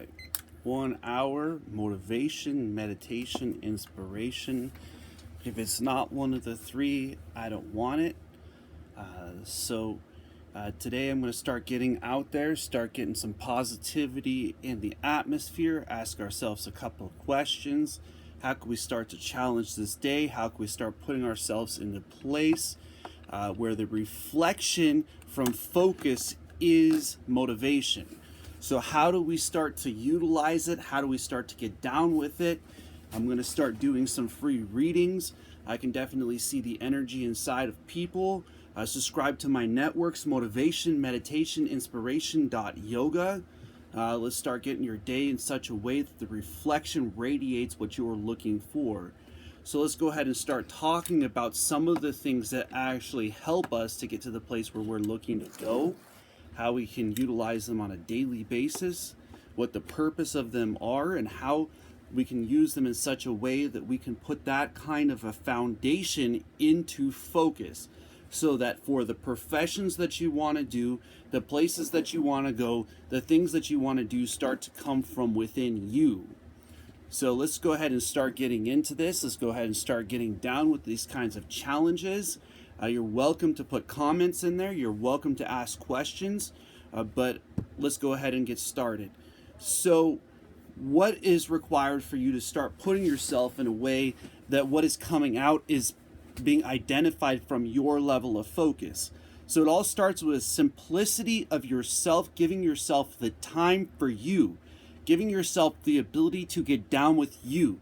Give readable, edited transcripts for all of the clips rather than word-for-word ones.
right. 1 hour motivation, meditation, inspiration. If it's not one of the three, I don't want it. Today I'm going to start getting out there, start getting some positivity in the atmosphere, ask ourselves a couple of questions. How can we start to challenge this day? How can we start putting ourselves into place where the reflection from focus is motivation? So how do we start to utilize it? How do we start to get down with it? I'm going to start doing some free readings. I can definitely see the energy inside of people. Subscribe to my networks, Motivation, Meditation, Inspiration.yoga. Let's start getting your day in such a way that the reflection radiates what you're looking for. So let's go ahead and start talking about some of the things that actually help us to get to the place where we're looking to go, how we can utilize them on a daily basis, what the purpose of them are, and how we can use them in such a way that we can put that kind of a foundation into focus, so that for the professions that you want to do, the places that you want to go, the things that you want to do start to come from within you. So let's go ahead and start getting into this. Let's go ahead and start getting down with these kinds of challenges. You're welcome to put comments in there. You're welcome to ask questions, but let's go ahead and get started. So what is required for you to start putting yourself in a way that what is coming out is being identified from your level of focus? So it all starts with simplicity of yourself, giving yourself the time for you, giving yourself the ability to get down with you.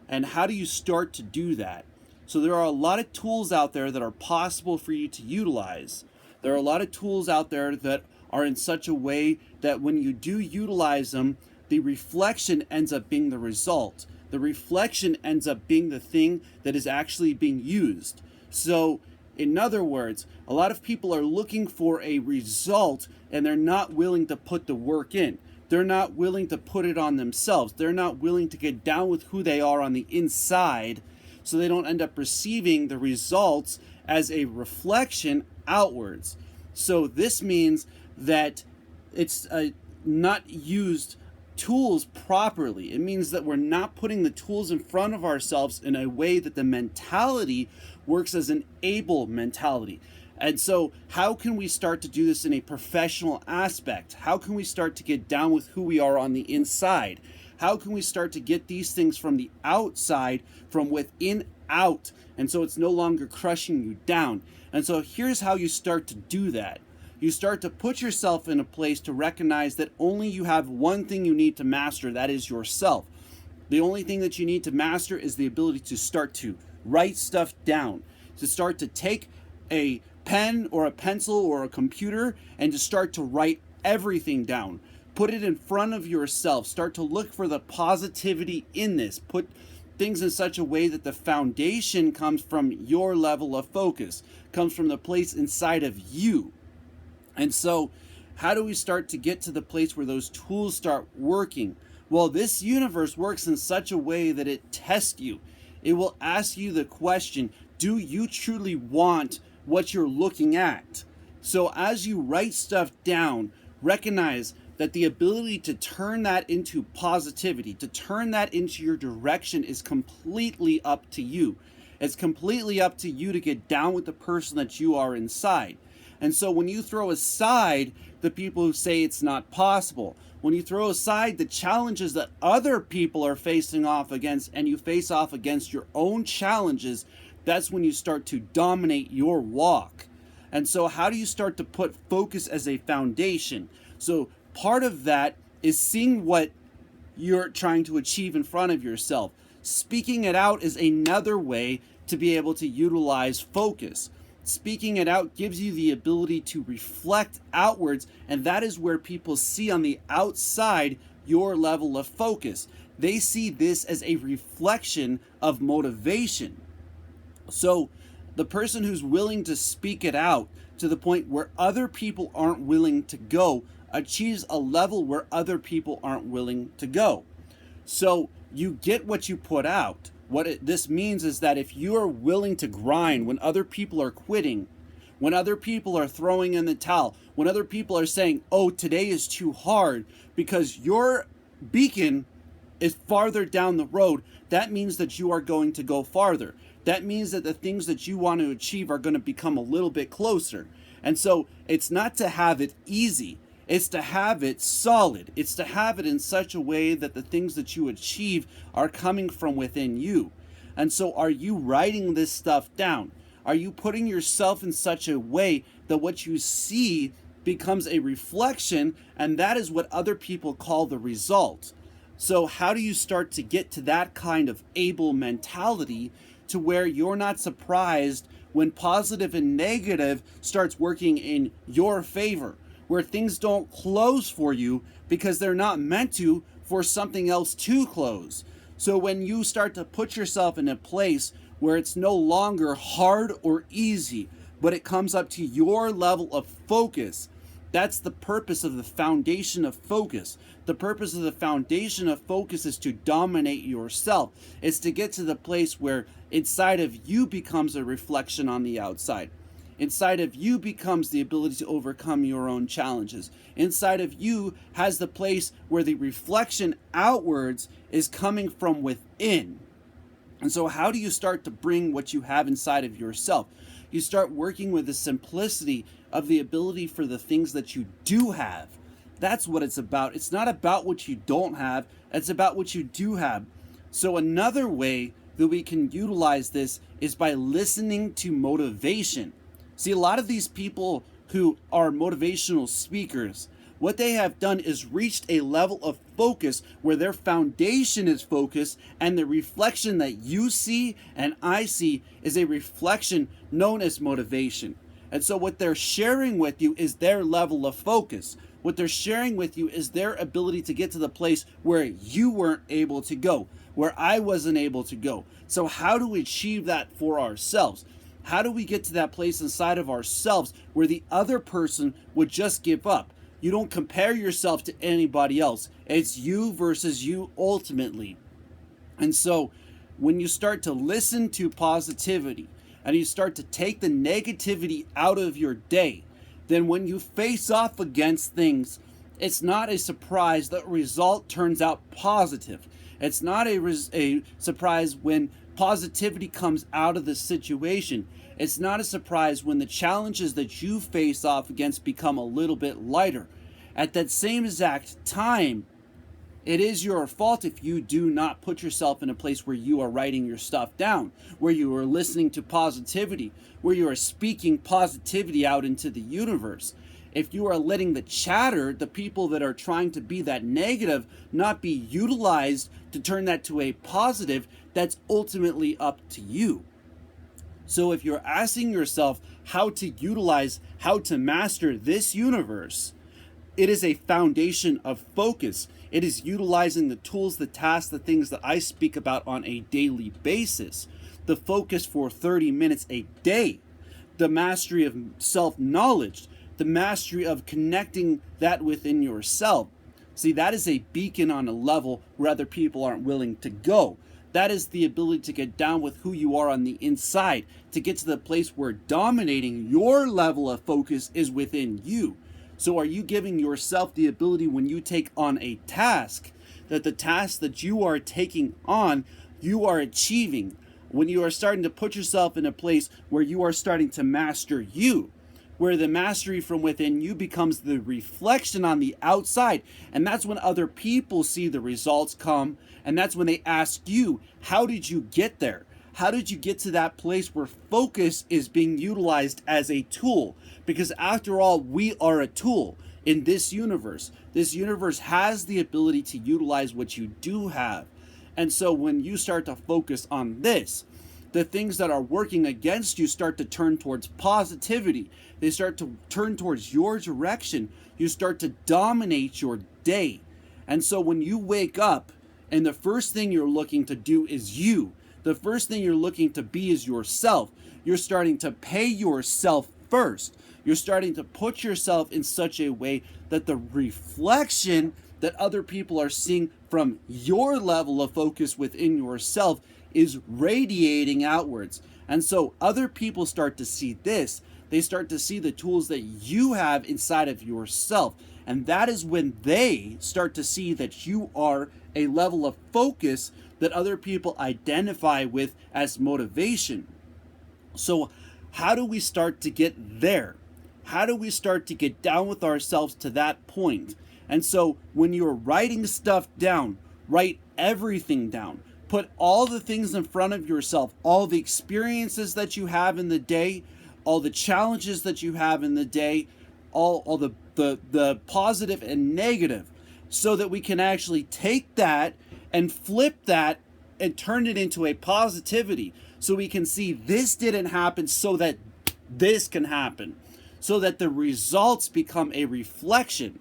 And how do you start to do that? So there are a lot of tools out there that are possible for you to utilize. There are a lot of tools out there that are in such a way that when you do utilize them, the reflection ends up being the result. The reflection ends up being the thing that is actually being used. So in other words, a lot of people are looking for a result and they're not willing to put the work in. They're not willing to put it on themselves. They're not willing to get down with who they are on the inside, so they don't end up receiving the results as a reflection outwards. So this means that it's not used tools properly. It means that we're not putting the tools in front of ourselves in a way that the mentality works as an able mentality. And so how can we start to do this in a professional aspect? How can we start to get down with who we are on the inside? How can we start to get these things from the outside, from within out? And so it's no longer crushing you down. And so here's how you start to do that. You start to put yourself in a place to recognize that only you have one thing you need to master, that is yourself. The only thing that you need to master is the ability to start to write stuff down, to start to take a pen or a pencil or a computer and to start to write everything down. Put it in front of yourself. Start to look for the positivity in this. Put things in such a way that the foundation comes from your level of focus, comes from the place inside of you. And so how do we start to get to the place where those tools start working? Well, this universe works in such a way that it tests you. It will ask you the question, do you truly want what you're looking at? So as you write stuff down, recognize that the ability to turn that into positivity, to turn that into your direction, is completely up to you. It's completely up to you to get down with the person that you are inside. And so when you throw aside the people who say it's not possible, when you throw aside the challenges that other people are facing off against, and you face off against your own challenges, that's when you start to dominate your walk. And so how do you start to put focus as a foundation? So part of that is seeing what you're trying to achieve in front of yourself. Speaking it out is another way to be able to utilize focus. Speaking it out gives you the ability to reflect outwards, and that is where people see on the outside your level of focus. They see this as a reflection of motivation. So the person who's willing to speak it out to the point where other people aren't willing to go achieves a level where other people aren't willing to go. So you get what you put out. This means is that if you are willing to grind when other people are quitting, when other people are throwing in the towel, when other people are saying, oh, today is too hard, because your beacon is farther down the road, that means that you are going to go farther. That means that the things that you want to achieve are going to become a little bit closer. And so it's not to have it easy, it's to have it solid. It's to have it in such a way that the things that you achieve are coming from within you. And so are you writing this stuff down? Are you putting yourself in such a way that what you see becomes a reflection, and that is what other people call the result? So how do you start to get to that kind of able mentality to where you're not surprised when positive and negative starts working in your favor, where things don't close for you because they're not meant to for something else to close? So when you start to put yourself in a place where it's no longer hard or easy, but it comes up to your level of focus, that's the purpose of the foundation of focus. The purpose of the foundation of focus is to dominate yourself. It's to get to the place where inside of you becomes a reflection on the outside. Inside of you becomes the ability to overcome your own challenges. Inside of you has the place where the reflection outwards is coming from within. And so how do you start to bring what you have inside of yourself? You start working with the simplicity of the ability for the things that you do have. That's what it's about. It's not about what you don't have. It's about what you do have. So another way that we can utilize this is by listening to motivation. See, a lot of these people who are motivational speakers, what they have done is reached a level of focus where their foundation is focused, and the reflection that you see and I see is a reflection known as motivation. And so what they're sharing with you is their level of focus. What they're sharing with you is their ability to get to the place where you weren't able to go, where I wasn't able to go. So how do we achieve that for ourselves? How do we get to that place inside of ourselves where the other person would just give up? You don't compare yourself to anybody else. It's you versus you ultimately. And so when you start to listen to positivity and you start to take the negativity out of your day, then when you face off against things, it's not a surprise that the result turns out positive. It's not a surprise when positivity comes out of the situation. It's not a surprise when the challenges that you face off against become a little bit lighter. At that same exact time, it is your fault if you do not put yourself in a place where you are writing your stuff down, where you are listening to positivity, where you are speaking positivity out into the universe. If you are letting the chatter, the people that are trying to be that negative, not be utilized to turn that to a positive, that's ultimately up to you. So if you're asking yourself how to utilize, how to master this universe, it is a foundation of focus. It is utilizing the tools, the tasks, the things that I speak about on a daily basis. The focus for 30 minutes a day. The mastery of self-knowledge. The mastery of connecting that within yourself. See, that is a beacon on a level where other people aren't willing to go. That is the ability to get down with who you are on the inside, to get to the place where dominating your level of focus is within you. So are you giving yourself the ability when you take on a task, that the task that you are taking on, you are achieving? When you are starting to put yourself in a place where you are starting to master you, where the mastery from within you becomes the reflection on the outside. And that's when other people see the results come. And that's when they ask you, how did you get there? How did you get to that place where focus is being utilized as a tool? Because after all, we are a tool in this universe. This universe has the ability to utilize what you do have. And so when you start to focus on this, the things that are working against you start to turn towards positivity. They start to turn towards your direction. You start to dominate your day. And so when you wake up and the first thing you're looking to do is you, the first thing you're looking to be is yourself, you're starting to pay yourself first. You're starting to put yourself in such a way that the reflection that other people are seeing from your level of focus within yourself is radiating outwards. And so other people start to see this. They start to see the tools that you have inside of yourself. And that is when they start to see that you are a level of focus that other people identify with as motivation. So how do we start to get there? How do we start to get down with ourselves to that point? And so when you're writing stuff down, write everything down. Put all the things in front of yourself, all the experiences that you have in the day, all the challenges that you have in the day, all the positive and negative, so that we can actually take that and flip that and turn it into a positivity. So we can see this didn't happen so that this can happen. So that the results become a reflection.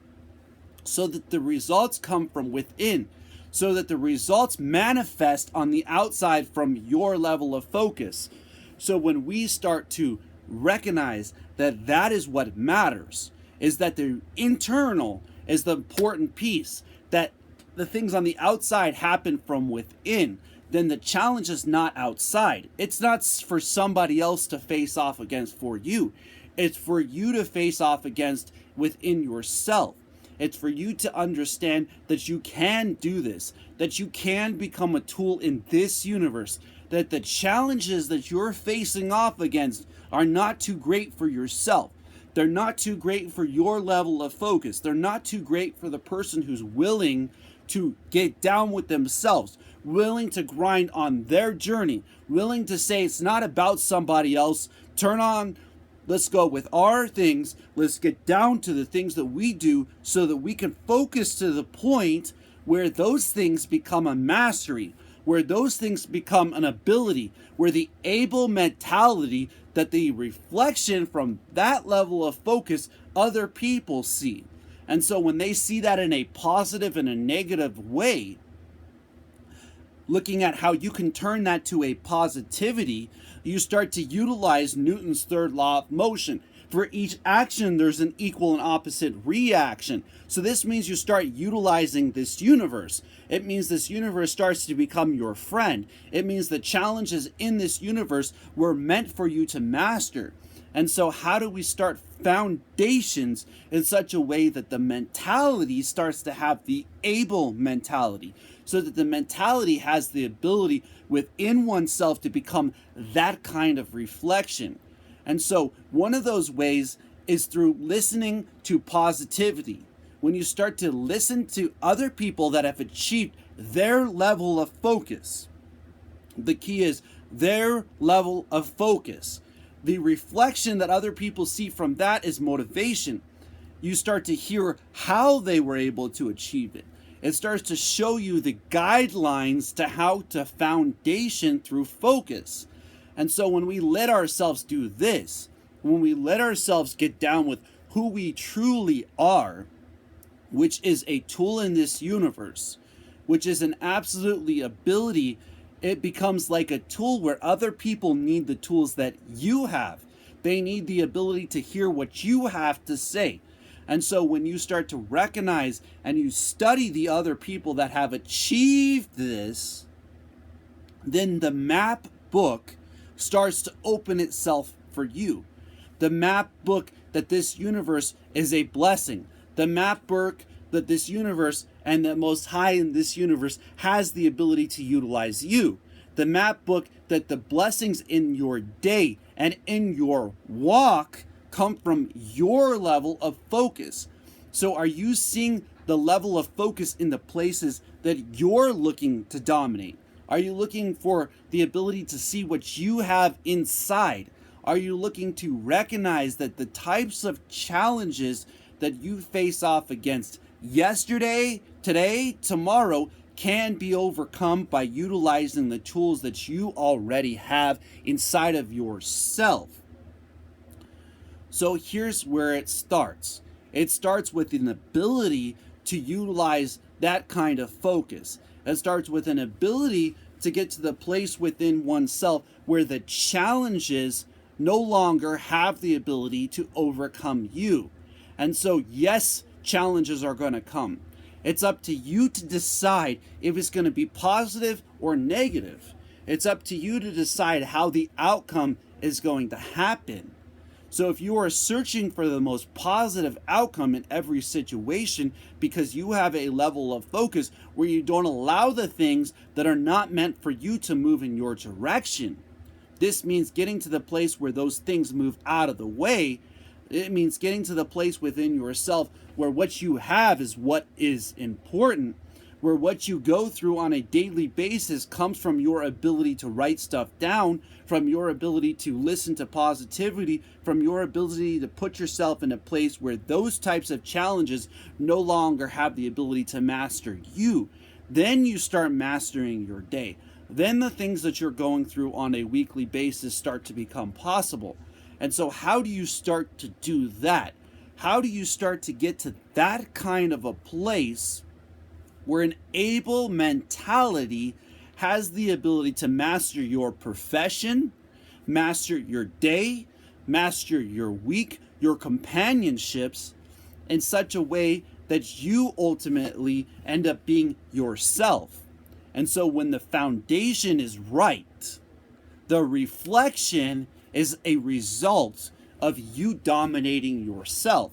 So that the results come from within. So that the results manifest on the outside from your level of focus. So when we start to recognize that that is what matters, is that the internal is the important piece, that the things on the outside happen from within, then the challenge is not outside. It's not for somebody else to face off against for you. It's for you to face off against within yourself. It's for you to understand that you can do this, that you can become a tool in this universe, that the challenges that you're facing off against are not too great for yourself. They're not too great for your level of focus. They're not too great for the person who's willing to get down with themselves, willing to grind on their journey, willing to say it's not about somebody else. Turn on, let's go with our things. Let's get down to the things that we do so that we can focus to the point where those things become a mastery, where those things become an ability, where the able mentality, that the reflection from that level of focus other people see. And so when they see that in a positive and a negative way, looking at how you can turn that to a positivity, you start to utilize Newton's third law of motion. For each action, there's an equal and opposite reaction. So this means you start utilizing this universe. It means this universe starts to become your friend. It means the challenges in this universe were meant for you to master. And so how do we start foundations in such a way that the mentality starts to have the able mentality, so that the mentality has the ability within oneself to become that kind of reflection? And so one of those ways is through listening to positivity. When you start to listen to other people that have achieved their level of focus, the key is their level of focus. The reflection that other people see from that is motivation. You start to hear how they were able to achieve it. It starts to show you the guidelines to how to foundation through focus. And so when we let ourselves do this, when we let ourselves get down with who we truly are, which is a tool in this universe, which is an absolutely ability, it becomes like a tool where other people need the tools that you have. They need the ability to hear what you have to say. And so when you start to recognize and you study the other people that have achieved this, then the map book starts to open itself for you. The map book that this universe is a blessing. The map book that this universe and the Most High in this universe has the ability to utilize you. The map book that the blessings in your day and in your walk come from your level of focus. So are you seeing the level of focus in the places that you're looking to dominate? Are you looking for the ability to see what you have inside? Are you looking to recognize that the types of challenges that you face off against yesterday, today, tomorrow can be overcome by utilizing the tools that you already have inside of yourself? So here's where it starts. It starts with an ability to utilize that kind of focus. It starts with an ability to get to the place within oneself where the challenges no longer have the ability to overcome you. And so, yes, challenges are going to come. It's up to you to decide if it's going to be positive or negative. It's up to you to decide how the outcome is going to happen. So if you are searching for the most positive outcome in every situation because you have a level of focus where you don't allow the things that are not meant for you to move in your direction, this means getting to the place where those things move out of the way. It means getting to the place within yourself where what you have is what is important, where what you go through on a daily basis comes from your ability to write stuff down, from your ability to listen to positivity, from your ability to put yourself in a place where those types of challenges no longer have the ability to master you. Then you start mastering your day. Then the things that you're going through on a weekly basis start to become possible. And so how do you start to do that? How do you start to get to that kind of a place where an able mentality has the ability to master your profession, master your day, master your week, your companionships in such a way that you ultimately end up being yourself? And so when the foundation is right, the reflection is a result of you dominating yourself,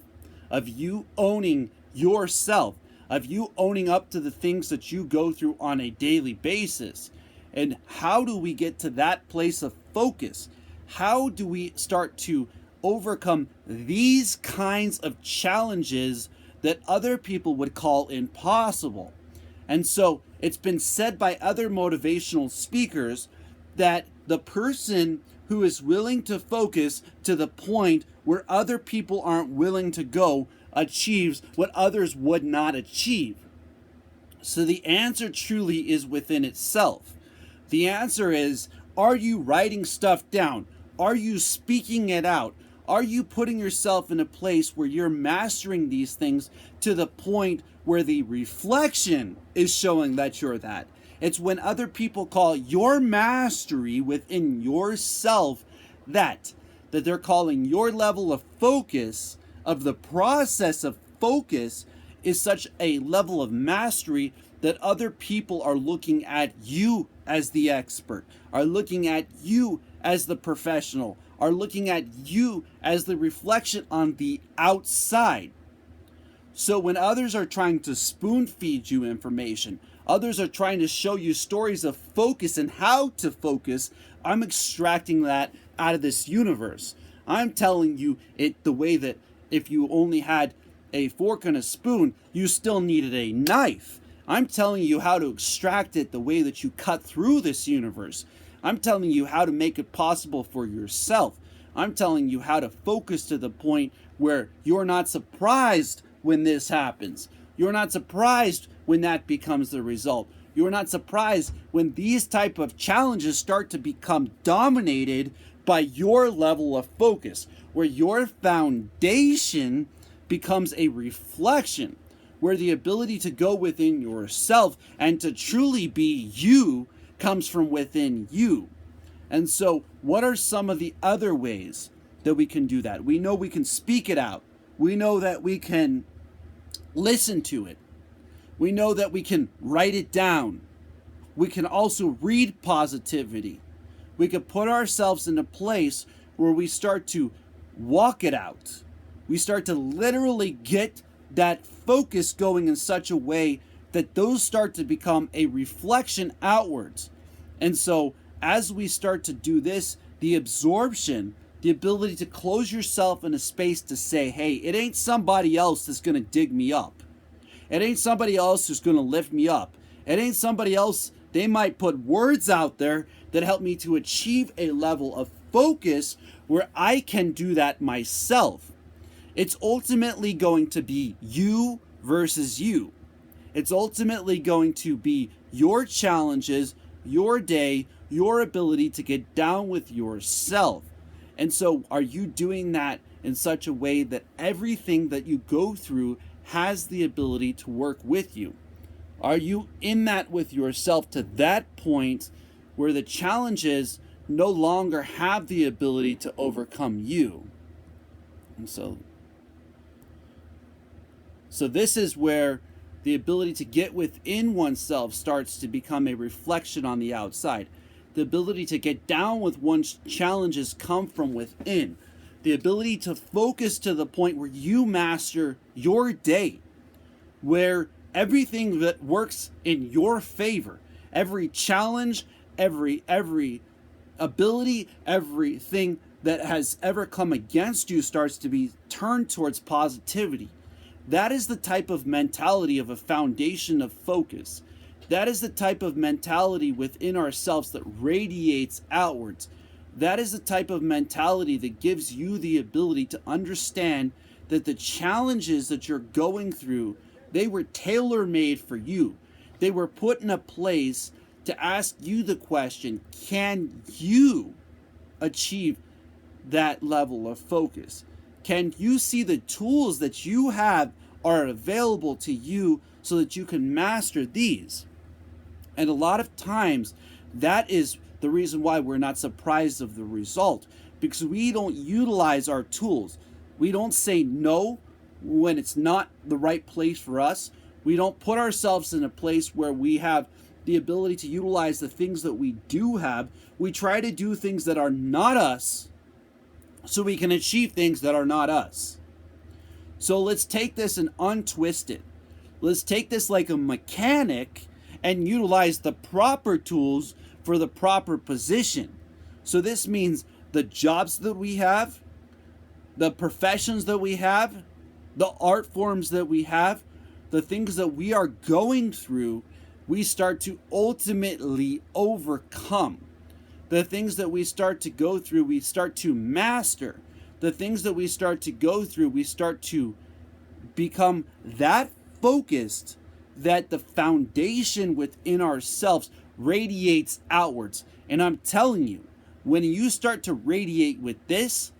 of you owning yourself, of you owning up to the things that you go through on a daily basis. And how do we get to that place of focus? How do we start to overcome these kinds of challenges that other people would call impossible? And so it's been said by other motivational speakers that the person who is willing to focus to the point where other people aren't willing to go achieves what others would not achieve. So the answer truly is within itself. The answer is, are you writing stuff down? Are you speaking it out? Are you putting yourself in a place where you're mastering these things to the point where the reflection is showing that you're that? It's when other people call your mastery within yourself that they're calling your level of focus, of the process of focus, is such a level of mastery that other people are looking at you as the expert, are looking at you as the professional, are looking at you as the reflection on the outside. So when others are trying to spoon feed you information, others are trying to show you stories of focus and how to focus, I'm extracting that out of this universe. I'm telling you it the way that if you only had a fork and a spoon, you still needed a knife. I'm telling you how to extract it the way that you cut through this universe. I'm telling you how to make it possible for yourself. I'm telling you how to focus to the point where you're not surprised when this happens. You're not surprised when that becomes the result. You're not surprised when these type of challenges start to become dominated by your level of focus, where your foundation becomes a reflection, where the ability to go within yourself and to truly be you comes from within you. And so what are some of the other ways that we can do that? We know we can speak it out. We know that we can listen to it. We know that we can write it down. We can also read positivity. We can put ourselves in a place where we start to walk it out. We start to literally get that focus going in such a way that those start to become a reflection outwards. And so as we start to do this, the absorption, the ability to close yourself in a space to say, hey, it ain't somebody else that's going to dig me up. It ain't somebody else who's going to lift me up. It ain't somebody else. They might put words out there that help me to achieve a level of focus where I can do that myself. It's ultimately going to be you versus you. It's ultimately going to be your challenges, your day, your ability to get down with yourself. And so are you doing that in such a way that everything that you go through has the ability to work with you? Are you in that with yourself to that point where the challenges no longer have the ability to overcome you? And so this is where the ability to get within oneself starts to become a reflection on the outside. The ability to get down with one's challenges come from within. the ability to focus to the point where you master your day, where everything that works in your favor, every challenge, every ability, everything that has ever come against you starts to be turned towards positivity. That is the type of mentality of a foundation of focus. That is the type of mentality within ourselves that radiates outwards. That is the type of mentality that gives you the ability to understand that the challenges that you're going through, they were tailor-made for you. They were put in a place to ask you the question, can you achieve that level of focus? Can you see the tools that you have are available to you so that you can master these? And a lot of times, that is the reason why we're not surprised of the result, because we don't utilize our tools. We don't say no when it's not the right place for us. We don't put ourselves in a place where we have the ability to utilize the things that we do have. We try to do things that are not us so we can achieve things that are not us. So let's take this and untwist it. Let's take this like a mechanic and utilize the proper tools for the proper position. So this means the jobs that we have, the professions that we have, the art forms that we have, the things that we are going through, we start to ultimately overcome. The things that we start to go through, we start to master. The things that we start to go through, we start to become that focused that the foundation within ourselves radiates outwards. And I'm telling you, when you start to radiate with this,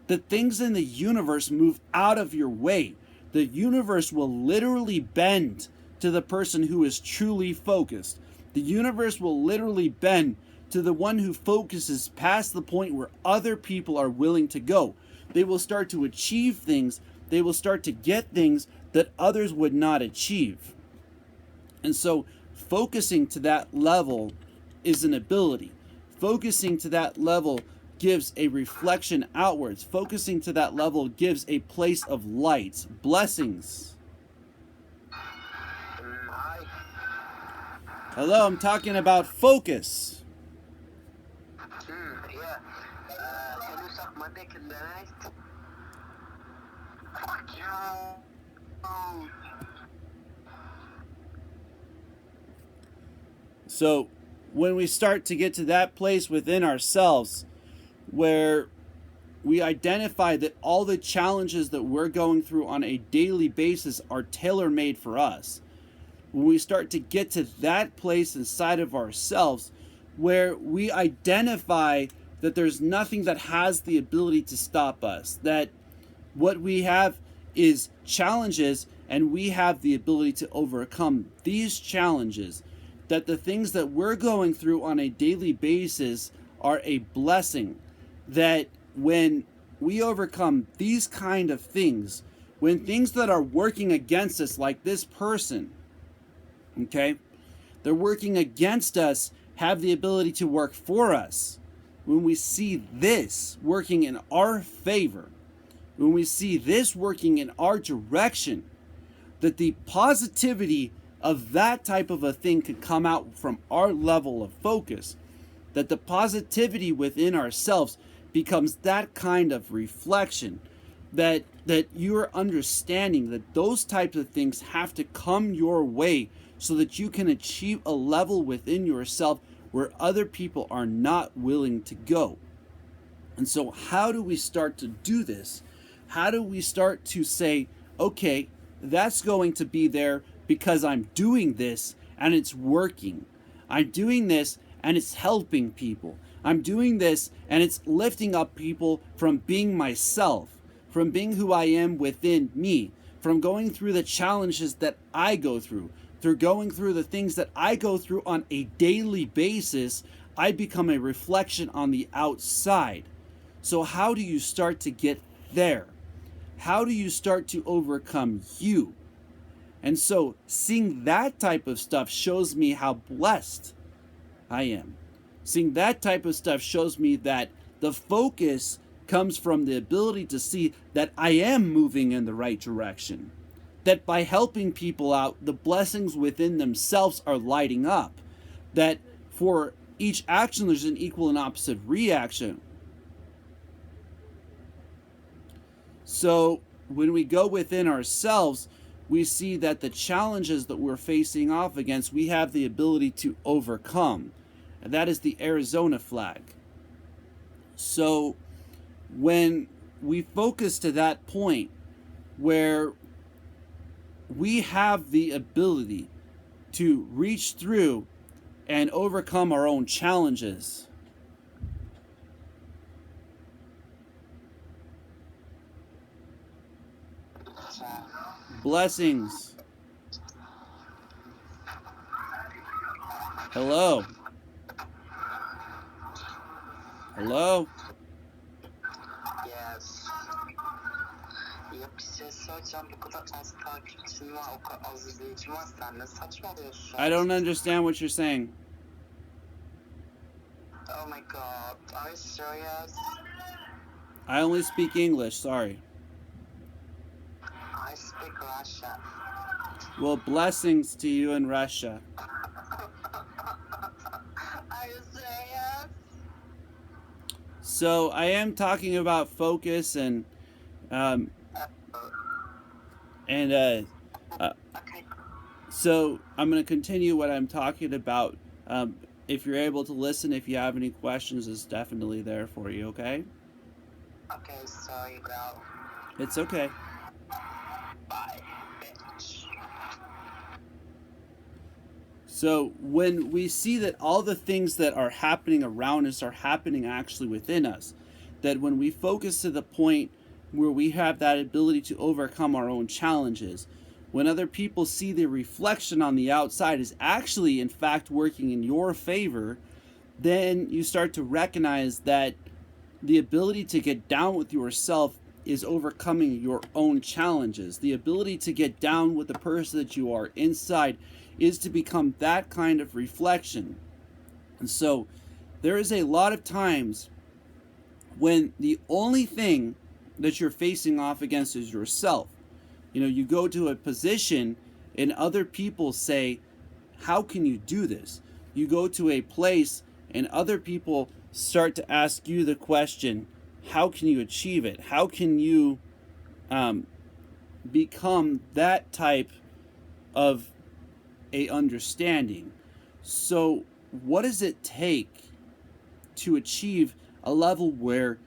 the things in the universe move out of your way. The universe will literally bend to the person who is truly focused. The universe will literally bend to the one who focuses past the point where other people are willing to go. They will start to achieve things. They will start to get things that others would not achieve. And so focusing to that level is an ability. Focusing to that level gives a reflection outwards. Focusing to that level gives a place of light. Blessings. Hello, I'm talking about focus. Yeah. Can you suck my dick in the night? Fuck you. So when we start to get to that place within ourselves where we identify that all the challenges that we're going through on a daily basis are tailor-made for us, when we start to get to that place inside of ourselves where we identify that there's nothing that has the ability to stop us, that what we have is challenges and we have the ability to overcome these challenges, that the things that we're going through on a daily basis are a blessing, that when we overcome these kind of things, when things that are working against us, like this person, okay, they're working against us, have the ability to work for us. When we see this working in our favor, when we see this working in our direction, that the positivity of that type of a thing could come out from our level of focus, that the positivity within ourselves becomes that kind of reflection, that you're understanding that those types of things have to come your way so that you can achieve a level within yourself where other people are not willing to go. And so how do we start to do this? How do we start to say, okay, that's going to be there because I'm doing this and it's working. I'm doing this and it's helping people. I'm doing this and it's lifting up people from being myself, from being who I am within me, from going through the challenges that I go through going through the things that I go through on a daily basis. I become a reflection on the outside. So how do you start to get there? How do you start to overcome you? And so seeing that type of stuff shows me how blessed I am. Seeing that type of stuff shows me that the focus comes from the ability to see that I am moving in the right direction. That by helping people out, the blessings within themselves are lighting up. That for each action, there's an equal and opposite reaction. So when we go within ourselves, we see that the challenges that we're facing off against, we have the ability to overcome. And that is the Arizona flag. So when we focus to that point where we have the ability to reach through and overcome our own challenges, blessings. Hello. Hello. Yes. Ya bir şey söyleyeceğim, bu kadar az takipçin var, o kadar az izleyicin var, sen ne saçmalıyorsun? I don't understand what you're saying. Oh my god, are you serious? I only speak English, sorry. I speak Russian. Well, blessings to you in Russia. Are you serious? So I am talking about focus and Okay. so I'm going to continue what I'm talking about. If you're able to listen, if you have any questions, it's definitely there for you, okay? Okay, sorry, bro. It's okay. Bye, bitch. So when we see that all the things that are happening around us are happening actually within us, that when we focus to the point where we have that ability to overcome our own challenges, when other people see the reflection on the outside is actually in fact working in your favor, then you start to recognize that the ability to get down with yourself is overcoming your own challenges. The ability to get down with the person that you are inside is to become that kind of reflection. And so there is a lot of times when the only thing that you're facing off against is yourself. You know, you go to a position and other people say, how can you do this? You go to a place and other people start to ask you the question, how can you achieve it? How can you become that type of a understanding? So what does it take to achieve a level where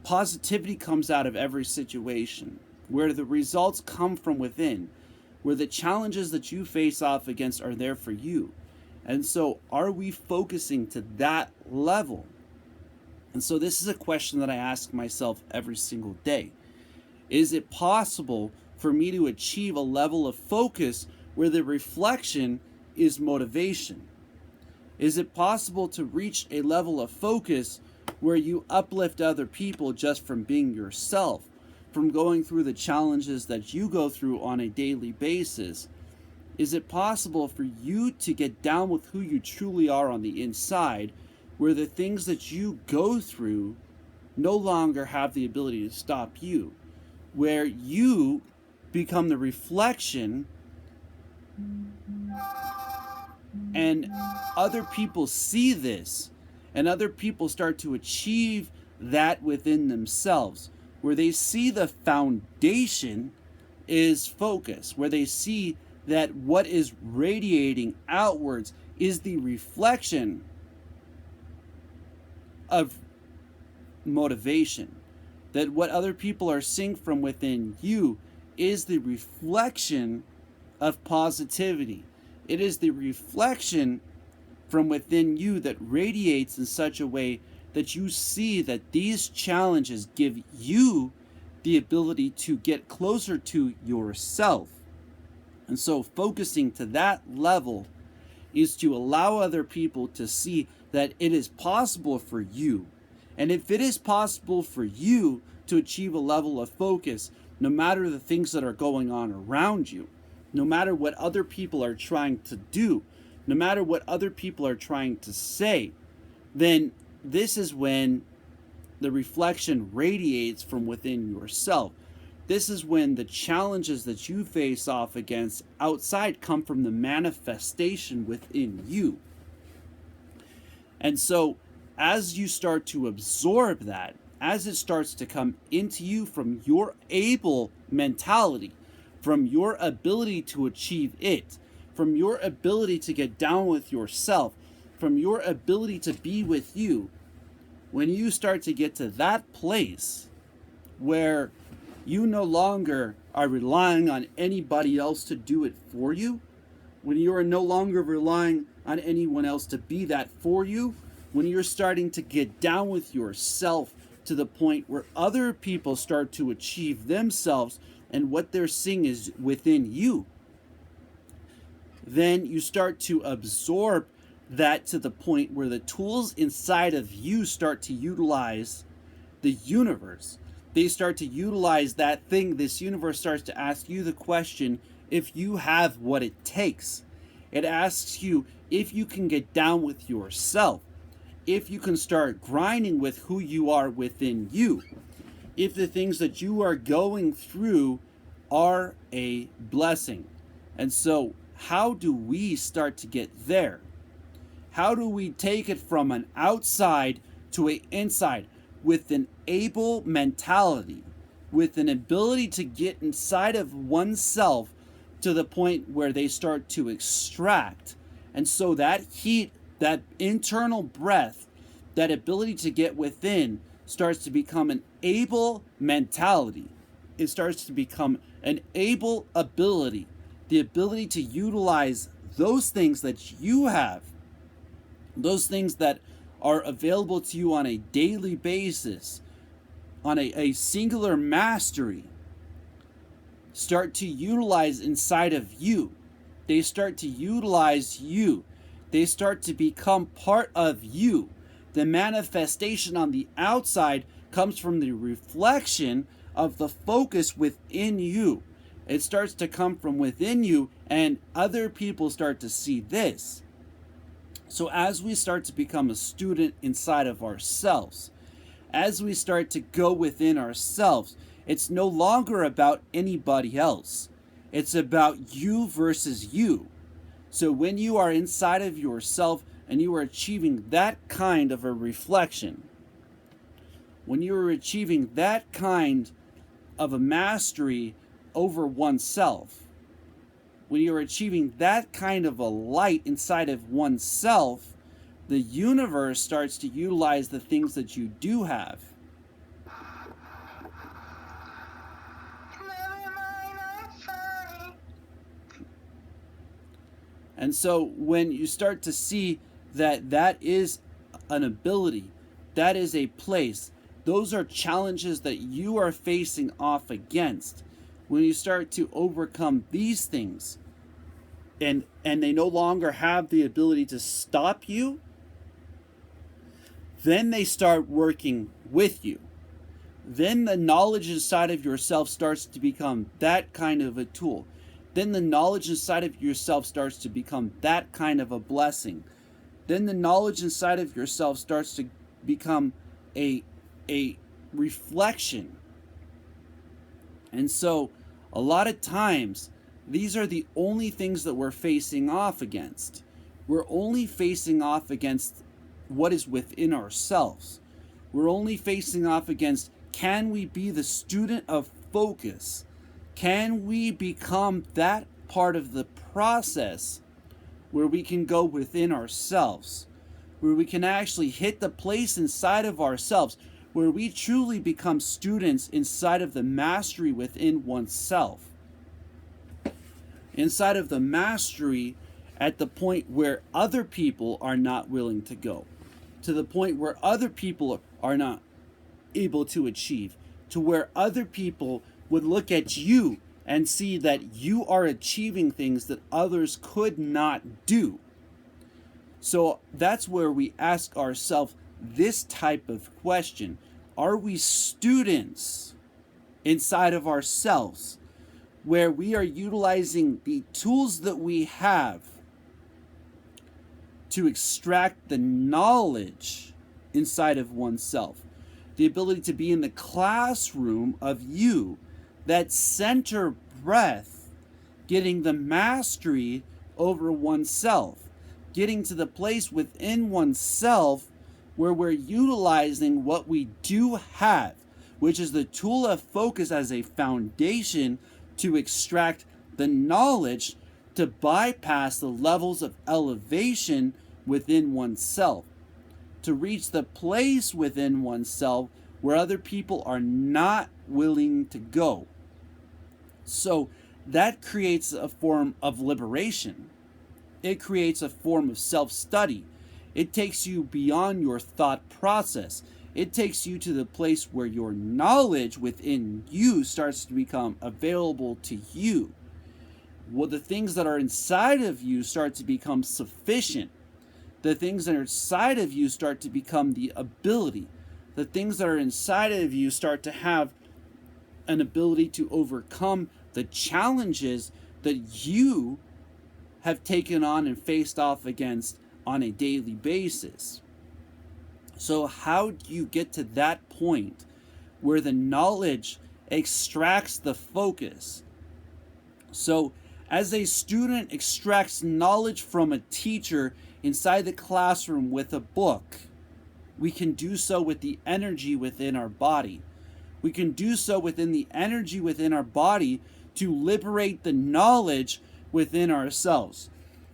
positivity comes out of every situation, where the results come from within, where the challenges that you face off against are there for you? And so are we focusing to that level? And so this is a question that I ask myself every single day. Is it possible for me to achieve a level of focus where the reflection is motivation? Is it possible to reach a level of focus where you uplift other people just from being yourself, from going through the challenges that you go through on a daily basis? Is it possible for you to get down with who you truly are on the inside, where the things that you go through no longer have the ability to stop you, where you become the reflection and other people see this and other people start to achieve that within themselves, where they see the foundation is focus, where they see that what is radiating outwards is the reflection of motivation, that what other people are seeing from within you is the reflection of positivity. It is the reflection from within you that radiates in such a way that you see that these challenges give you the ability to get closer to yourself. And so focusing to that level is to allow other people to see that it is possible for you. And if it is possible for you to achieve a level of focus, no matter the things that are going on around you, no matter what other people are trying to do, no matter what other people are trying to say, then this is when the reflection radiates from within yourself. This is when the challenges that you face off against outside come from the manifestation within you. And so, as you start to absorb that, as it starts to come into you from your able mentality, from your ability to achieve it, from your ability to get down with yourself, from your ability to be with you, when you start to get to that place where you no longer are relying on anybody else to do it for you, when you are no longer relying on anyone else to be that for you, when you're starting to get down with yourself to the point where other people start to achieve themselves and what they're seeing is within you, then you start to absorb that to the point where the tools inside of you start to utilize the universe. They start to utilize that thing. This universe starts to ask you the question if you have what it takes. It asks you if you can get down with yourself, if you can start grinding with who you are within you, if the things that you are going through are a blessing. And so, how do we start to get there? How do we take it from an outside to an inside with an able mentality, with an ability to get inside of oneself to the point where they start to extract? And so that heat, that internal breath, that ability to get within starts to become an able mentality. It starts to become an able ability, the ability to utilize those things that you have, those things that are available to you on a daily basis, on a singular mastery, start to utilize inside of you. They start to utilize you. They start to become part of you. The manifestation on the outside comes from the reflection of the focus within you. It starts to come from within you, and other people start to see this. So as we start to become a student inside of ourselves, as we start to go within ourselves, it's no longer about anybody else. It's about you versus you. So when you are inside of yourself and you are achieving that kind of a reflection, when you are achieving that kind of a mastery over oneself, when you're achieving that kind of a light inside of oneself, the universe starts to utilize the things that you do have. And so when you start to see that that is an ability, that is a place, those are challenges that you are facing off against. When you start to overcome these things, and they no longer have the ability to stop you, then they start working with you. Then the knowledge inside of yourself starts to become that kind of a tool. Then the knowledge inside of yourself starts to become that kind of a blessing. Then the knowledge inside of yourself starts to become a reflection. And so a lot of times, these are the only things that we're facing off against. We're only facing off against what is within ourselves. We're only facing off against, can we be the student of focus? Can we become that part of the process where we can go within ourselves, where we can actually hit the place inside of ourselves where we truly become students inside of the mastery within oneself? Inside of the mastery at the point where other people are not willing to go, to the point where other people are not able to achieve, to where other people would look at you and see that you are achieving things that others could not do. So that's where we ask ourselves this type of question. Are we students inside of ourselves, where we are utilizing the tools that we have to extract the knowledge inside of oneself, the ability to be in the classroom of you, that center breath, getting the mastery over oneself, getting to the place within oneself where we're utilizing what we do have, which is the tool of focus as a foundation to extract the knowledge to bypass the levels of elevation within oneself, to reach the place within oneself where other people are not willing to go. So that creates a form of liberation. It creates a form of self-study. It takes you beyond your thought process. It takes you to the place where your knowledge within you starts to become available to you. Well, the things that are inside of you start to become sufficient. The things that are inside of you start to become the ability. The things that are inside of you start to have an ability to overcome the challenges that you have taken on and faced off against on a daily basis. So how do you get to that point where the knowledge extracts the focus? So as a student extracts knowledge from a teacher inside the classroom with a book, we can do so with the energy within our body. We can do so within the energy within our body to liberate the knowledge within ourselves,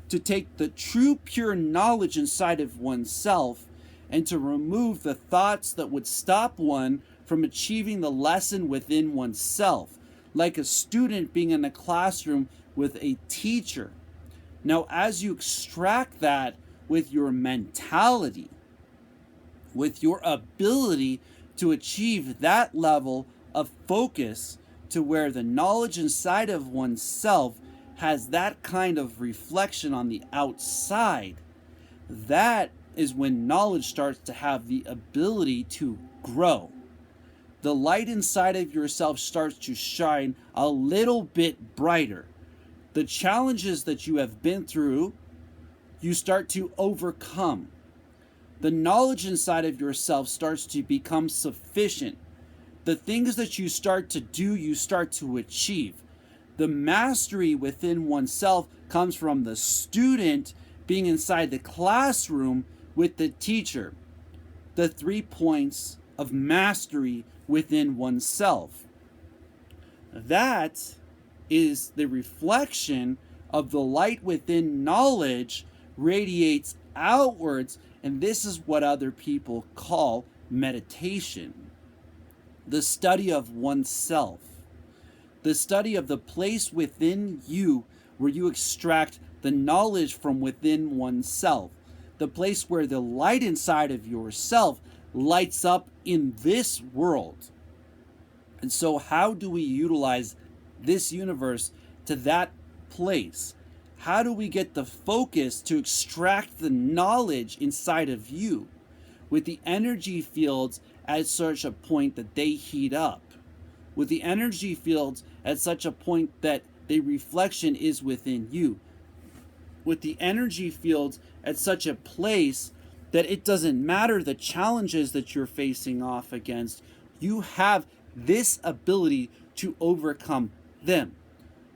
to take the true pure knowledge inside of oneself and to remove the thoughts that would stop one from achieving the lesson within oneself, like a student being in a classroom with a teacher. Now, as you extract that with your mentality, with your ability to achieve that level of focus to where the knowledge inside of oneself has that kind of reflection on the outside, that is when knowledge starts to have the ability to grow. The light inside of yourself starts to shine a little bit brighter. The challenges that you have been through, you start to overcome. The knowledge inside of yourself starts to become sufficient. The things that you start to do, you start to achieve. The mastery within oneself comes from the student being inside the classroom with the teacher. The 3 points of mastery within oneself. That is the reflection of the light within knowledge radiates outwards, and this is what other people call meditation. The study of oneself. The study of the place within you where you extract the knowledge from within oneself. The place where the light inside of yourself lights up in this world. And so how do we utilize this universe to that place? How do we get the focus to extract the knowledge inside of you with the energy fields at such a point that they heat up? With the energy fields at such a point that the reflection is within you? With the energy fields at such a place that it doesn't matter the challenges that you're facing off against, you have this ability to overcome them.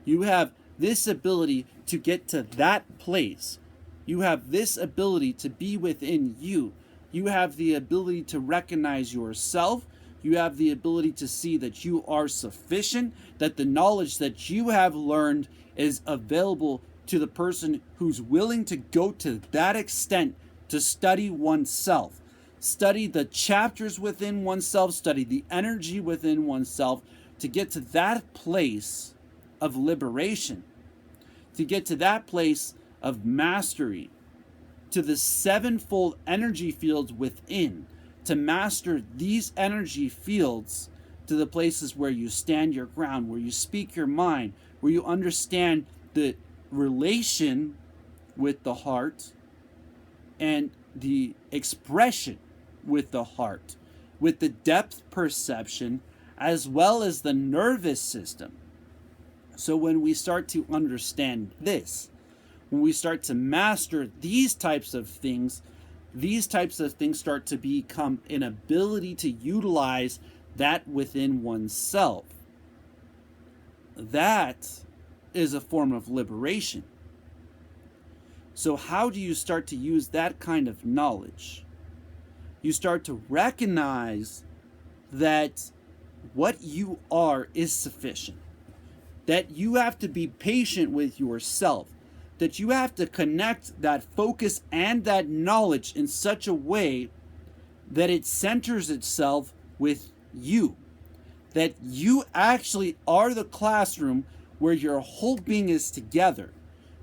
You have this ability to get to that place. You have this ability to be within you. You have the ability to recognize yourself. You have the ability to see that you are sufficient, that the knowledge that you have learned is available to the person who's willing to go to that extent to study oneself. Study the chapters within oneself, study the energy within oneself to get to that place of liberation, to get to that place of mastery, to the sevenfold energy fields within, to master these energy fields to the places where you stand your ground, where you speak your mind, where you understand the relation with the heart and the expression with the heart, with the depth perception, as well as the nervous system. So when we start to understand this, when we start to master these types of things, these types of things start to become an ability to utilize that within oneself. That is a form of liberation. So how do you start to use that kind of knowledge? You start to recognize that what you are is sufficient. That you have to be patient with yourself. That you have to connect that focus and that knowledge in such a way that it centers itself with you. That you actually are the classroom where your whole being is together,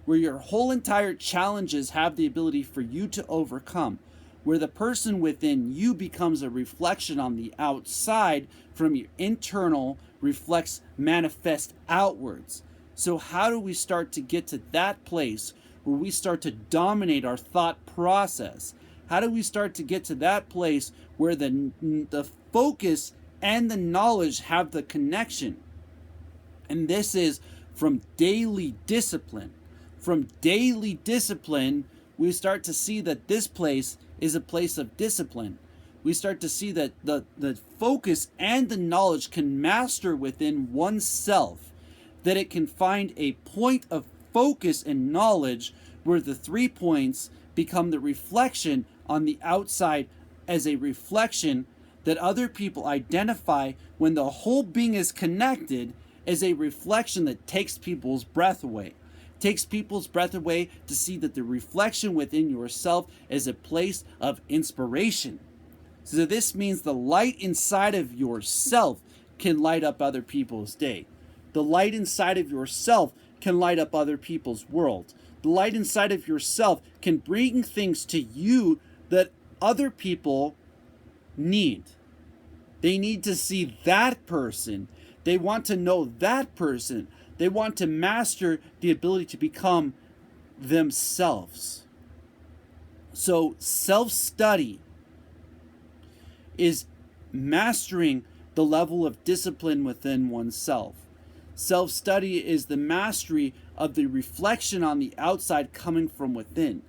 where your whole entire challenges have the ability for you to overcome, where the person within you becomes a reflection on the outside from your internal reflects manifest outwards. So how do we start to get to that place where we start to dominate our thought process? How do we start to get to that place where the focus and the knowledge have the connection? And this is from daily discipline. From daily discipline, we start to see that this place is a place of discipline. We start to see that the focus and the knowledge can master within oneself, that it can find a point of focus and knowledge where the 3 points become the reflection on the outside as a reflection that other people identify when the whole being is connected as a reflection that takes people's breath away. Takes people's breath away to see that the reflection within yourself is a place of inspiration. So this means the light inside of yourself can light up other people's day. The light inside of yourself can light up other people's world. The light inside of yourself can bring things to you that other people need. They need to see that person. They want to know that person. They want to master the ability to become themselves. So self-study is mastering the level of discipline within oneself. Self-study is the mastery of the reflection on the outside coming from within.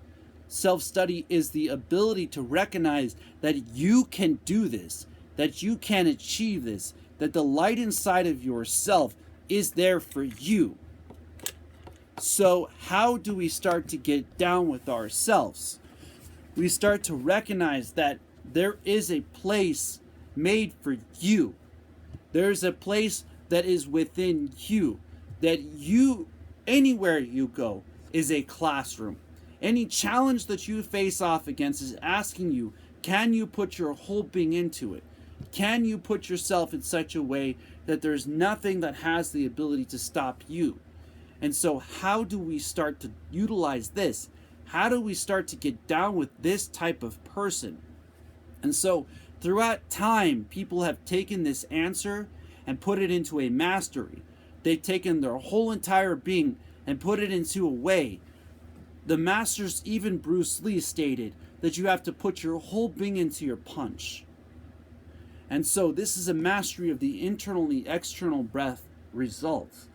Self-study is the ability to recognize that you can do this, that you can achieve this, that the light inside of yourself is there for you. So how do we start to get down with ourselves? We start to recognize that there is a place made for you. There's a place that is within you, that you, anywhere you go, is a classroom. Any challenge that you face off against is asking you, can you put your whole being into it? Can you put yourself in such a way that there's nothing that has the ability to stop you? And so how do we start to utilize this? How do we start to get down with this type of person? And so throughout time, people have taken this answer and put it into a mastery. They've taken their whole entire being and put it into a way. The masters, even Bruce Lee, stated that you have to put your whole being into your punch. And so this is a mastery of the internal and the external breath results.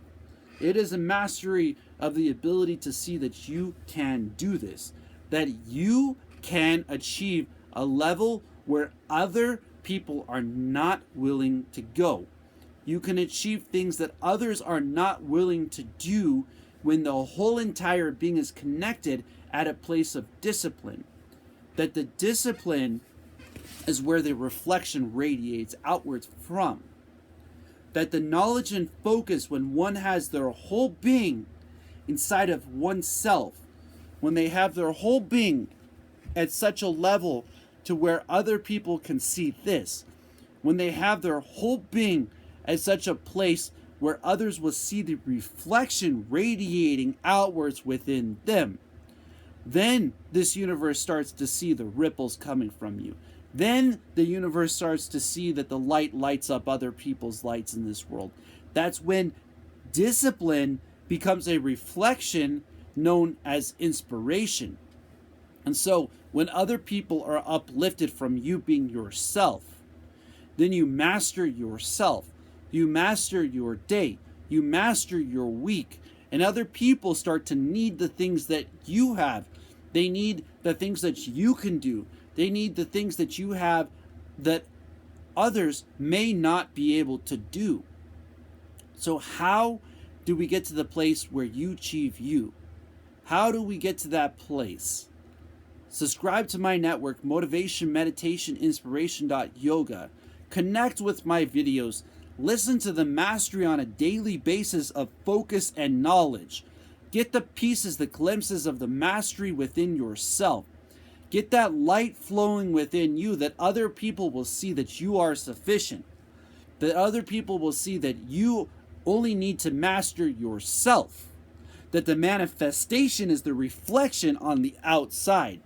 It is a mastery of the ability to see that you can do this, that you can achieve a level where other people are not willing to go. You can achieve things that others are not willing to do when the whole entire being is connected at a place of discipline. That the discipline is where the reflection radiates outwards from. That the knowledge and focus, when one has their whole being inside of oneself, when they have their whole being at such a level to where other people can see this, when they have their whole being at such a place where others will see the reflection radiating outwards within them, then this universe starts to see the ripples coming from you. Then the universe starts to see that the light lights up other people's lights in this world. That's when discipline becomes a reflection known as inspiration. And so when other people are uplifted from you being yourself, then you master yourself. You master your day. You master your week. And other people start to need the things that you have. They need the things that you can do. They need the things that you have that others may not be able to do. So how do we get to the place where you achieve you? How do we get to that place? Subscribe to my network, Motivation, Meditation, Inspiration.yoga. Connect with my videos. Listen to the mastery on a daily basis of focus and knowledge. Get the pieces, the glimpses of the mastery within yourself. Get that light flowing within you that other people will see that you are sufficient. That other people will see that you only need to master yourself. That the manifestation is the reflection on the outside.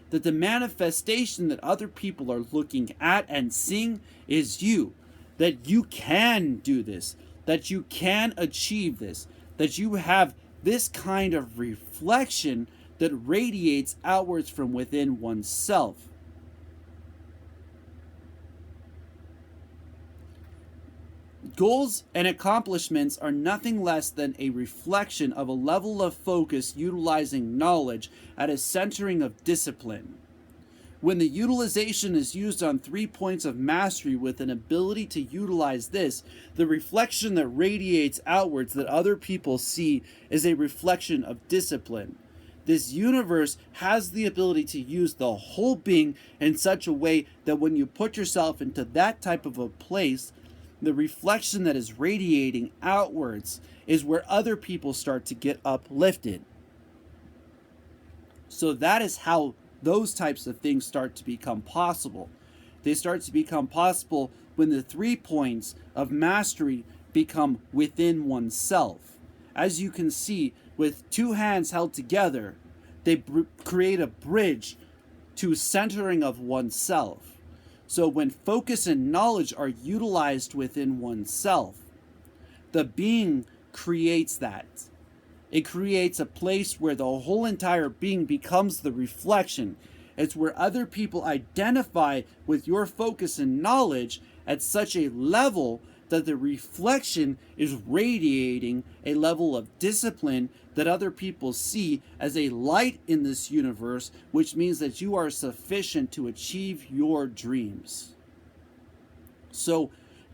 That the manifestation that other people are looking at and seeing is you. That you can do this. That you can achieve this. That you have this kind of reflection that radiates outwards from within oneself. Goals and accomplishments are nothing less than a reflection of a level of focus utilizing knowledge at a centering of discipline. When the utilization is used on 3 points of mastery with an ability to utilize this, the reflection that radiates outwards that other people see is a reflection of discipline. This universe has the ability to use the whole being in such a way that when you put yourself into that type of a place, the reflection that is radiating outwards is where other people start to get uplifted. So that is how those types of things start to become possible. They start to become possible when the 3 points of mastery become within oneself. As you can see, with 2 hands held together, they create a bridge to centering of oneself. So when focus and knowledge are utilized within oneself, the being creates that. It creates a place where the whole entire being becomes the reflection. It's where other people identify with your focus and knowledge at such a level that the reflection is radiating a level of discipline that other people see as a light in this universe, which means that you are sufficient to achieve your dreams. So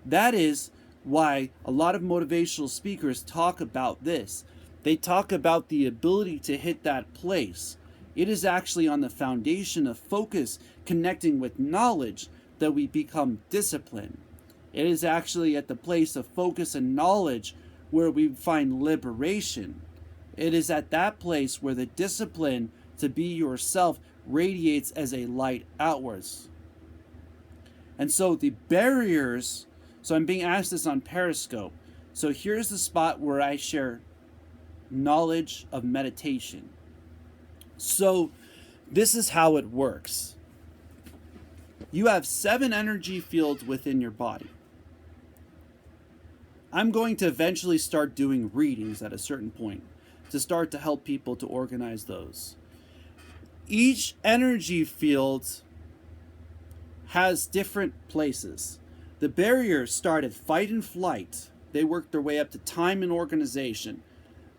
that is why a lot of motivational speakers talk about this. They talk about the ability to hit that place. It is actually on the foundation of focus, connecting with knowledge, that we become disciplined. It is actually at the place of focus and knowledge where we find liberation. It is at that place where the discipline to be yourself radiates as a light outwards. And so the barriers, so I'm being asked this on Periscope. So here's the spot where I share knowledge of meditation. So this is how it works. You have 7 energy fields within your body. I'm going to eventually start doing readings at a certain point to start to help people to organize those. Each energy field has different places. The barriers start at fight and flight. They work their way up to time and organization.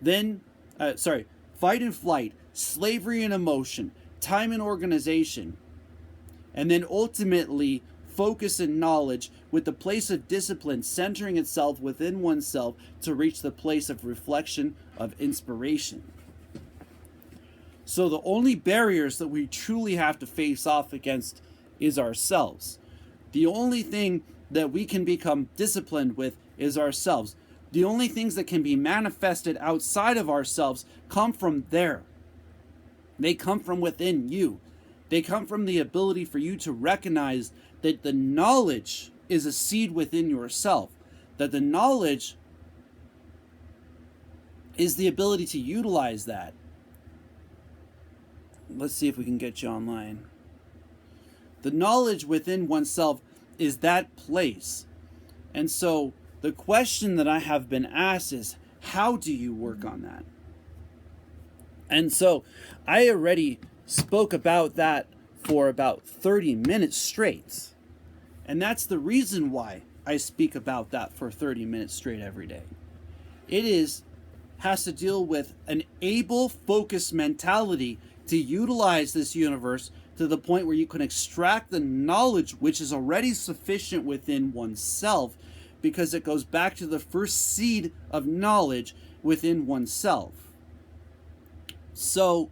Then, fight and flight, slavery and emotion, time and organization, and then ultimately focus and knowledge with the place of discipline centering itself within oneself to reach the place of reflection of inspiration. So the only barriers that we truly have to face off against is ourselves. The only thing that we can become disciplined with is ourselves. The only things that can be manifested outside of ourselves come from there. They come from within you. They come from the ability for you to recognize that the knowledge is a seed within yourself. That the knowledge is the ability to utilize that. Let's see if we can get you online. The knowledge within oneself is that place. And so the question that I have been asked is, how do you work on that? And so I already spoke about that for about 30 minutes straight. And that's the reason why I speak about that for 30 minutes straight every day. It has to deal with an able focused mentality to utilize this universe to the point where you can extract the knowledge which is already sufficient within oneself, because it goes back to the first seed of knowledge within oneself. So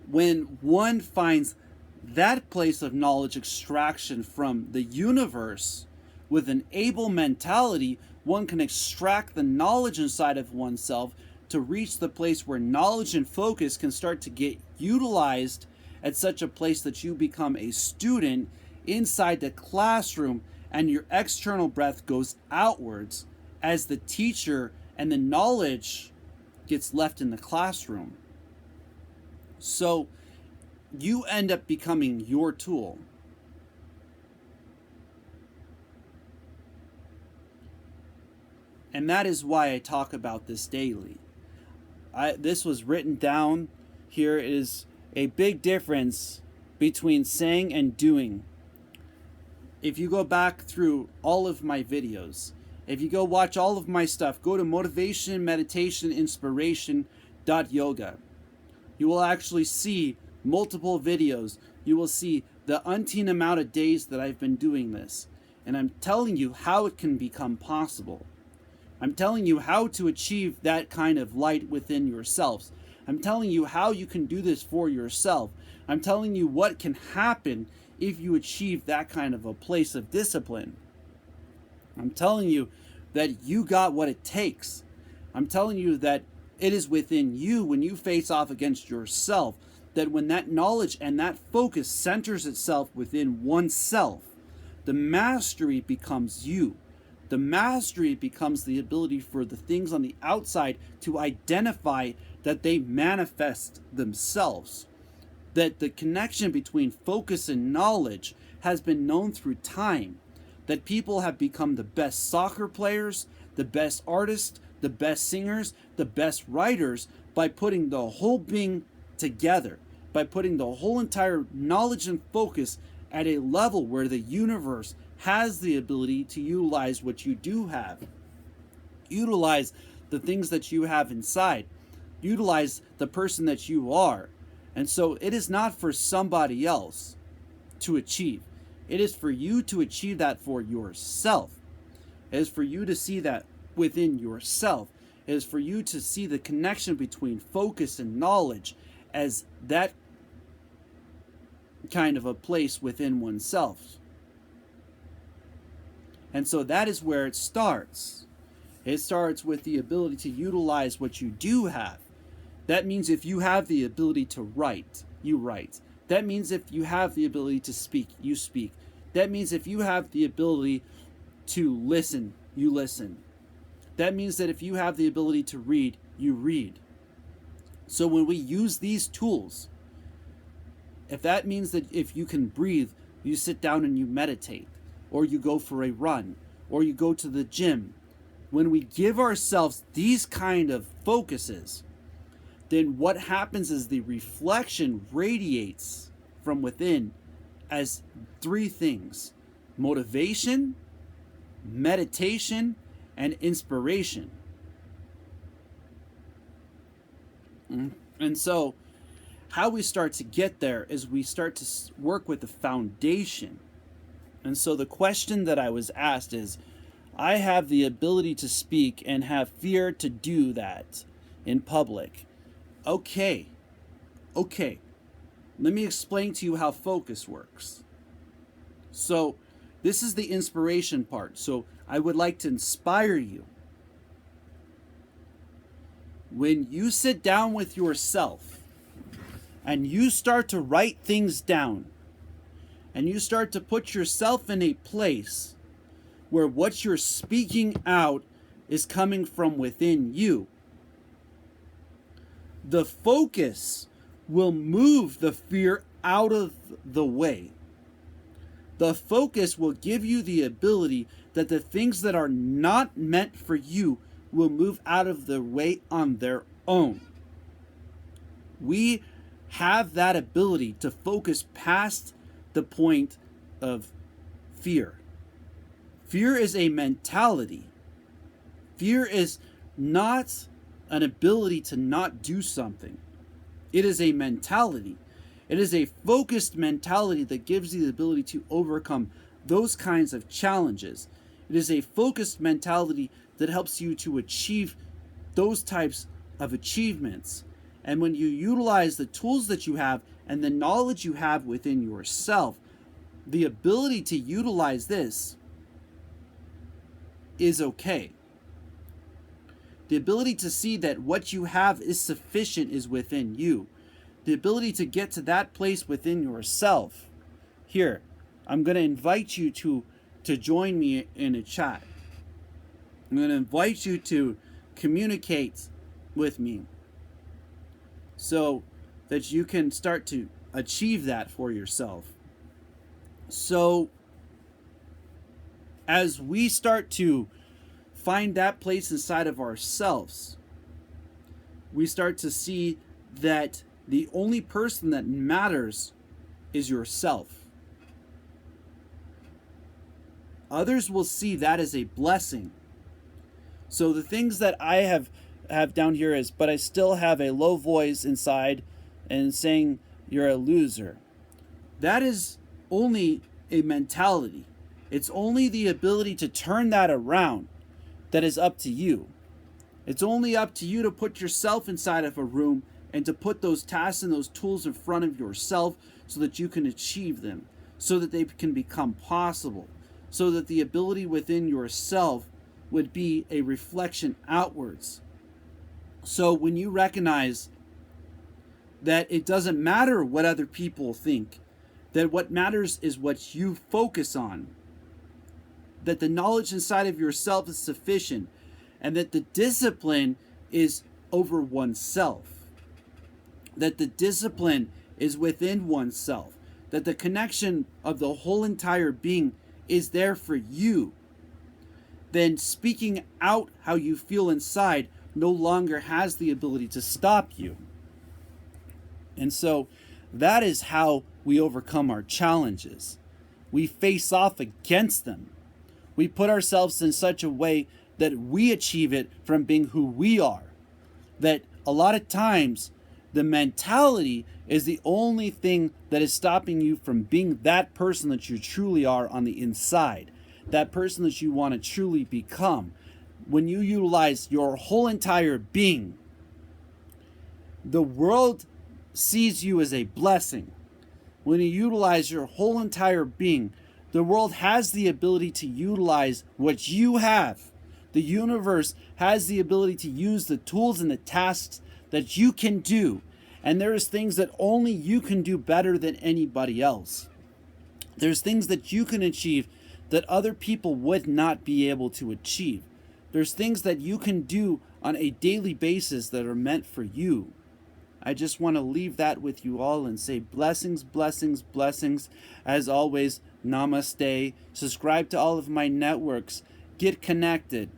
when one finds that place of knowledge extraction from the universe with an able mentality, one can extract the knowledge inside of oneself to reach the place where knowledge and focus can start to get utilized at such a place that you become a student inside the classroom, and your external breath goes outwards as the teacher and the knowledge gets left in the classroom. So you end up becoming your tool. And that is why I talk about this daily. This was written down. Here is a big difference between saying and doing. If you go back through all of my videos, if you go watch all of my stuff, go to motivation, meditation, inspiration.yoga. You will actually see multiple videos. You will see the umpteen amount of days that I've been doing this. And I'm telling you how it can become possible. I'm telling you how to achieve that kind of light within yourselves. I'm telling you how you can do this for yourself. I'm telling you what can happen if you achieve that kind of a place of discipline. I'm telling you that you got what it takes. I'm telling you that it is within you, when you face off against yourself, that when that knowledge and that focus centers itself within oneself, the mastery becomes you. The mastery becomes the ability for the things on the outside to identify that they manifest themselves. That the connection between focus and knowledge has been known through time. That people have become the best soccer players, the best artists, the best singers, the best writers by putting the whole being together, by putting the whole entire knowledge and focus at a level where the universe has the ability to utilize what you do have. Utilize the things that you have inside. Utilize the person that you are. And so it is not for somebody else to achieve. It is for you to achieve that for yourself. It is for you to see that within yourself. It is for you to see the connection between focus and knowledge as that kind of a place within oneself. And so that is where it starts. It starts with the ability to utilize what you do have. That means if you have the ability to write, you write. That means if you have the ability to speak, you speak. That means if you have the ability to listen, you listen. That means that if you have the ability to read, you read. So when we use these tools, if that means that if you can breathe, you sit down and you meditate, or you go for a run, or you go to the gym, when we give ourselves these kind of focuses, then what happens is the reflection radiates from within as three things: motivation, meditation, and inspiration. And so how we start to get there is we start to work with the foundation. And so the question that I was asked is, I have the ability to speak and have fear to do that in public. Okay. Let me explain to you how focus works. So this is the inspiration part. So I would like to inspire you. When you sit down with yourself and you start to write things down, and you start to put yourself in a place where what you're speaking out is coming from within you, the focus will move the fear out of the way. The focus will give you the ability that the things that are not meant for you will move out of the way on their own. We have that ability to focus past the point of fear. Fear is a mentality. Fear is not an ability to not do something. It is a mentality. It is a focused mentality that gives you the ability to overcome those kinds of challenges. It is a focused mentality that helps you to achieve those types of achievements. And when you utilize the tools that you have and the knowledge you have within yourself, the ability to utilize this is okay. The ability to see that what you have is sufficient is within you. The ability to get to that place within yourself. Here, I'm going to invite you to join me in a chat. I'm going to invite you to communicate with me so that you can start to achieve that for yourself. So, as we start to find that place inside of ourselves, we start to see that the only person that matters is yourself. Others will see that as a blessing. So the things that I have down here is, but I still have a low voice inside and saying you're a loser. That is only a mentality. It's only the ability to turn that around that is up to you. It's only up to you to put yourself inside of a room and to put those tasks and those tools in front of yourself so that you can achieve them, so that they can become possible, so that the ability within yourself would be a reflection outwards. So when you recognize that it doesn't matter what other people think, that what matters is what you focus on, that the knowledge inside of yourself is sufficient, and that the discipline is over oneself, that the discipline is within oneself, that the connection of the whole entire being is there for you, then speaking out how you feel inside no longer has the ability to stop you. And so that is how we overcome our challenges. We face off against them. We put ourselves in such a way that we achieve it from being who we are. That a lot of times the mentality is the only thing that is stopping you from being that person that you truly are on the inside. That person that you want to truly become. When you utilize your whole entire being, the world sees you as a blessing. When you utilize your whole entire being, the world has the ability to utilize what you have. The universe has the ability to use the tools and the tasks that you can do. And there's things that only you can do better than anybody else. There's things that you can achieve that other people would not be able to achieve. There's things that you can do on a daily basis that are meant for you. I just want to leave that with you all and say blessings, blessings, blessings. As always, namaste. Subscribe to all of my networks. Get connected.